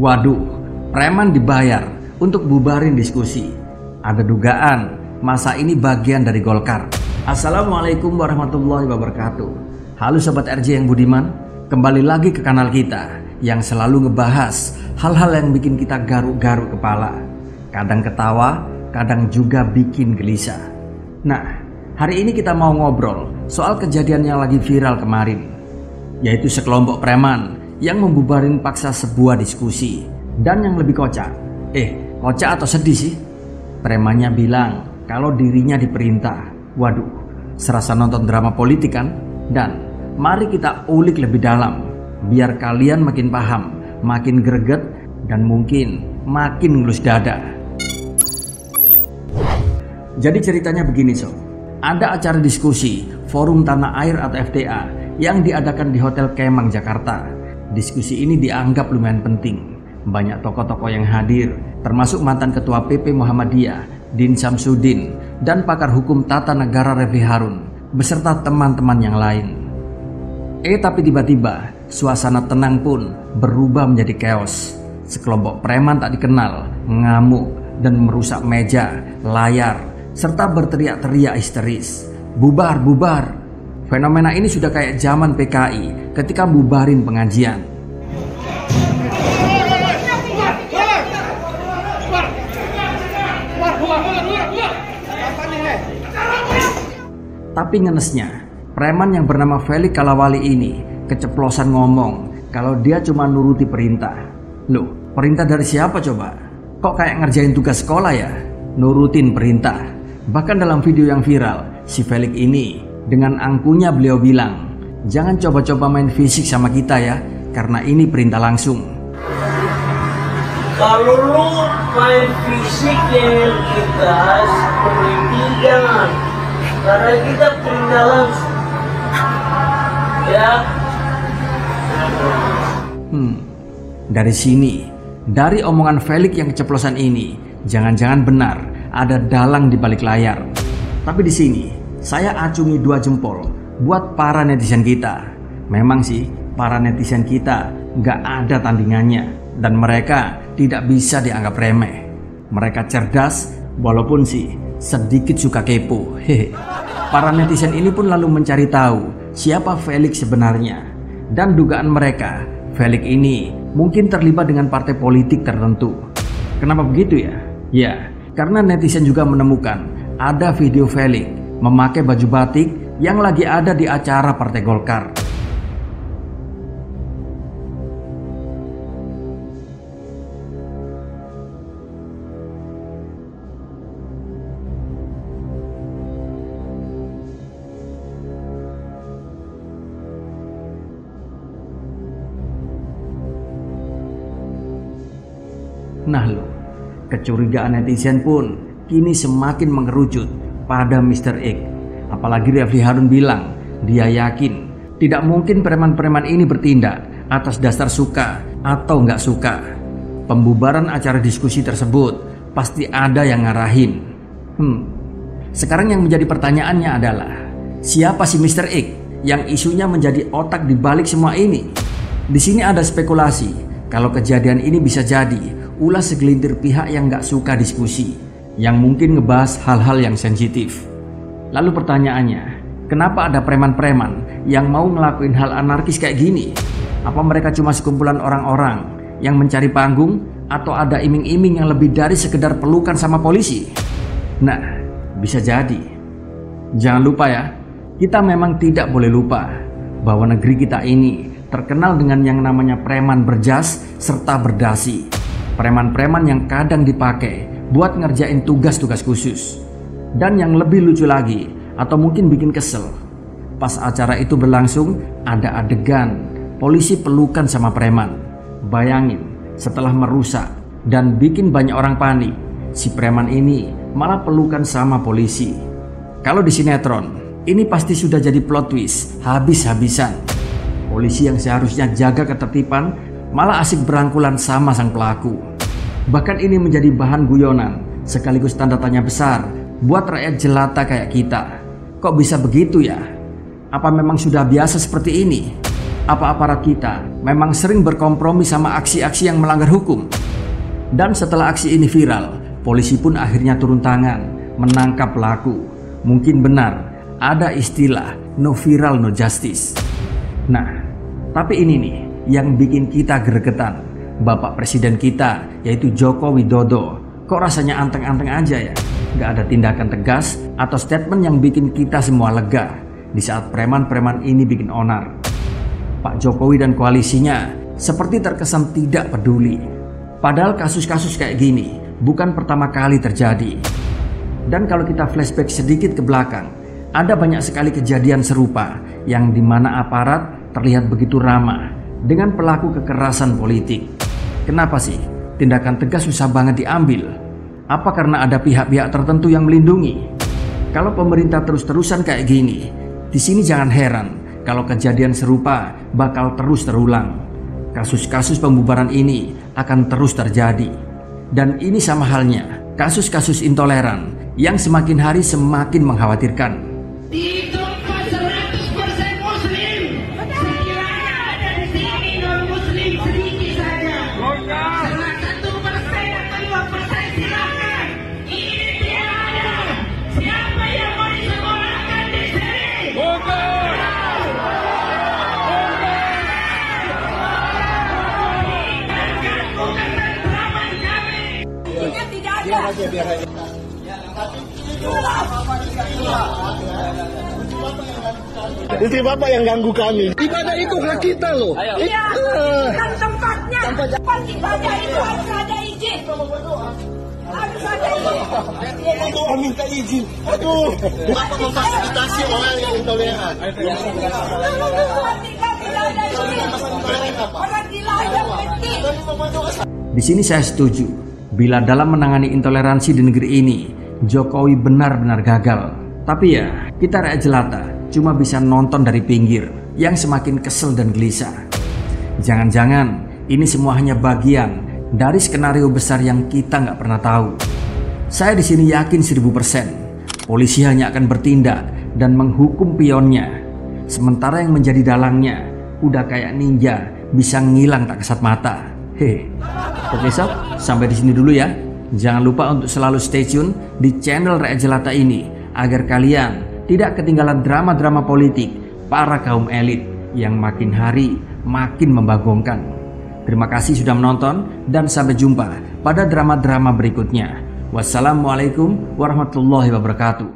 Waduh, preman dibayar untuk bubarin diskusi. Ada dugaan masa ini bagian dari Golkar. Assalamualaikum warahmatullahi wabarakatuh. Halo Sobat RJ yang budiman, kembali lagi ke kanal kita yang selalu ngebahas hal-hal yang bikin kita garuk-garuk kepala. Kadang ketawa, kadang juga bikin gelisah. Nah, hari ini kita mau ngobrol soal kejadian yang lagi viral kemarin, yaitu sekelompok preman yang membubarin paksa sebuah diskusi. Dan yang lebih kocak, kocak atau sedih sih? Premannya bilang kalau dirinya diperintah. Waduh, serasa nonton drama politik kan? Dan mari kita ulik lebih dalam, biar kalian makin paham, makin greget, dan mungkin makin ngelus dada. Jadi ceritanya begini sob, ada acara diskusi Forum Tanah Air atau FTA yang diadakan di Hotel Kemang, Jakarta. Diskusi ini dianggap lumayan penting. Banyak tokoh-tokoh yang hadir, termasuk mantan Ketua PP Muhammadiyah, Din Samsudin, dan pakar hukum tata negara Refli Harun, beserta teman-teman yang lain. Tapi tiba-tiba, suasana tenang pun berubah menjadi chaos. Sekelompok preman tak dikenal, ngamuk, dan merusak meja, layar, serta berteriak-teriak histeris. Bubar, bubar. Fenomena ini sudah kayak zaman PKI ketika bubarin pengajian. Tapi ngenesnya, preman yang bernama Felix Kalawali ini keceplosan ngomong kalau dia cuma nuruti perintah. Loh, perintah dari siapa coba? Kok kayak ngerjain tugas sekolah ya? Nurutin perintah. Bahkan dalam video yang viral, si Felix ini dengan angkuhnya beliau bilang, jangan coba-coba main fisik sama kita ya, karena ini perintah langsung. Kalau lu main fisik dengan kita seperti jangan, karena kita perintah langsung. Ya. Dari sini, dari omongan Felix yang keceplosan ini, jangan-jangan benar ada dalang di balik layar. Tapi di sini saya acungi 2 jempol buat para netizen kita. Memang sih, para netizen kita nggak ada tandingannya, dan mereka tidak bisa dianggap remeh. Mereka cerdas, walaupun sih sedikit suka kepo. Para netizen ini pun lalu mencari tahu siapa Felix sebenarnya. Dan dugaan mereka, Felix ini mungkin terlibat dengan partai politik tertentu. Kenapa begitu ya? Ya, karena netizen juga menemukan ada video Felix memakai baju batik yang lagi ada di acara Partai Golkar. Nah loh, kecurigaan netizen pun kini semakin mengerucut pada Mr. X. Apalagi Refli Harun bilang dia yakin tidak mungkin preman-preman ini bertindak atas dasar suka atau nggak suka. Pembubaran acara diskusi tersebut pasti ada yang ngarahin. Sekarang yang menjadi pertanyaannya adalah, siapa si Mr. X yang isunya menjadi otak di balik semua ini? Di sini ada spekulasi kalau kejadian ini bisa jadi ulah segelintir pihak yang nggak suka diskusi, yang mungkin ngebahas hal-hal yang sensitif. Lalu pertanyaannya, kenapa ada preman-preman yang mau ngelakuin hal anarkis kayak gini? Apa mereka cuma sekumpulan orang-orang yang mencari panggung, atau ada iming-iming yang lebih dari sekedar pelukan sama polisi? Nah, bisa jadi. Jangan lupa ya, kita memang tidak boleh lupa bahwa negeri kita ini terkenal dengan yang namanya preman berjas serta berdasi. Preman-preman yang kadang dipakai buat ngerjain tugas-tugas khusus. Dan yang lebih lucu lagi, atau mungkin bikin kesel, pas acara itu berlangsung, ada adegan polisi pelukan sama preman. Bayangin, setelah merusak dan bikin banyak orang panik, si preman ini malah pelukan sama polisi. Kalau di sinetron, ini pasti sudah jadi plot twist habis-habisan. Polisi yang seharusnya jaga ketertiban malah asik berangkulan sama sang pelaku. Bahkan ini menjadi bahan guyonan sekaligus tanda tanya besar buat rakyat jelata kayak kita. Kok bisa begitu ya? Apa memang sudah biasa seperti ini? Apa aparat kita memang sering berkompromi sama aksi-aksi yang melanggar hukum. Dan setelah aksi ini viral, polisi pun akhirnya turun tangan menangkap pelaku. Mungkin benar ada istilah no viral no justice. Nah, tapi ini nih yang bikin kita gregetan. Bapak Presiden kita yaitu Joko Widodo kok rasanya anteng-anteng aja ya. Gak ada tindakan tegas atau statement yang bikin kita semua lega di saat preman-preman ini bikin onar. Pak Jokowi dan koalisinya seperti terkesan tidak peduli. Padahal kasus-kasus kayak gini bukan pertama kali terjadi. Dan kalau kita flashback sedikit ke belakang, ada banyak sekali kejadian serupa yang dimana aparat terlihat begitu ramah dengan pelaku kekerasan politik. Kenapa sih tindakan tegas susah banget diambil? Apa karena ada pihak-pihak tertentu yang melindungi? Kalau pemerintah terus-terusan kayak gini, di sini jangan heran kalau kejadian serupa bakal terus terulang. Kasus-kasus pembubaran ini akan terus terjadi. Dan ini sama halnya kasus-kasus intoleran yang semakin hari semakin mengkhawatirkan. Di tempat 100% muslim, sekiranya ada di sini non muslim sedikit saja. Salah 1% atau 2% silakan. Ini tidak ada. Siapa yang mau disekolahkan di sini? Tidak ada. Istri Bapak yang ganggu kami. Ibadah itu hak kita loh. Iya, kan tempatnya. Tempat ibadah itu harus ada izin. Harus ada izin. Doa minta izin. Aduh, Bapak memfasilitasi orang yang intoleran. Ketika tidak ada izin, orang dilayang penting. Di sini saya setuju. Bila dalam menangani intoleransi di negeri ini, Jokowi benar-benar gagal. Tapi ya, kita rakyat jelata cuma bisa nonton dari pinggir yang semakin kesel dan gelisah. Jangan-jangan ini semua hanya bagian dari skenario besar yang kita nggak pernah tahu. Saya di sini yakin 1000% polisi hanya akan bertindak dan menghukum pionnya. Sementara yang menjadi dalangnya udah kayak ninja bisa ngilang tak kasat mata. Oke sob, sampai di sini dulu ya. Jangan lupa untuk selalu stay tune di channel Rakyat Jelata ini agar kalian tidak ketinggalan drama-drama politik para kaum elit yang makin hari makin membagongkan. Terima kasih sudah menonton dan sampai jumpa pada drama-drama berikutnya. Wassalamualaikum warahmatullahi wabarakatuh.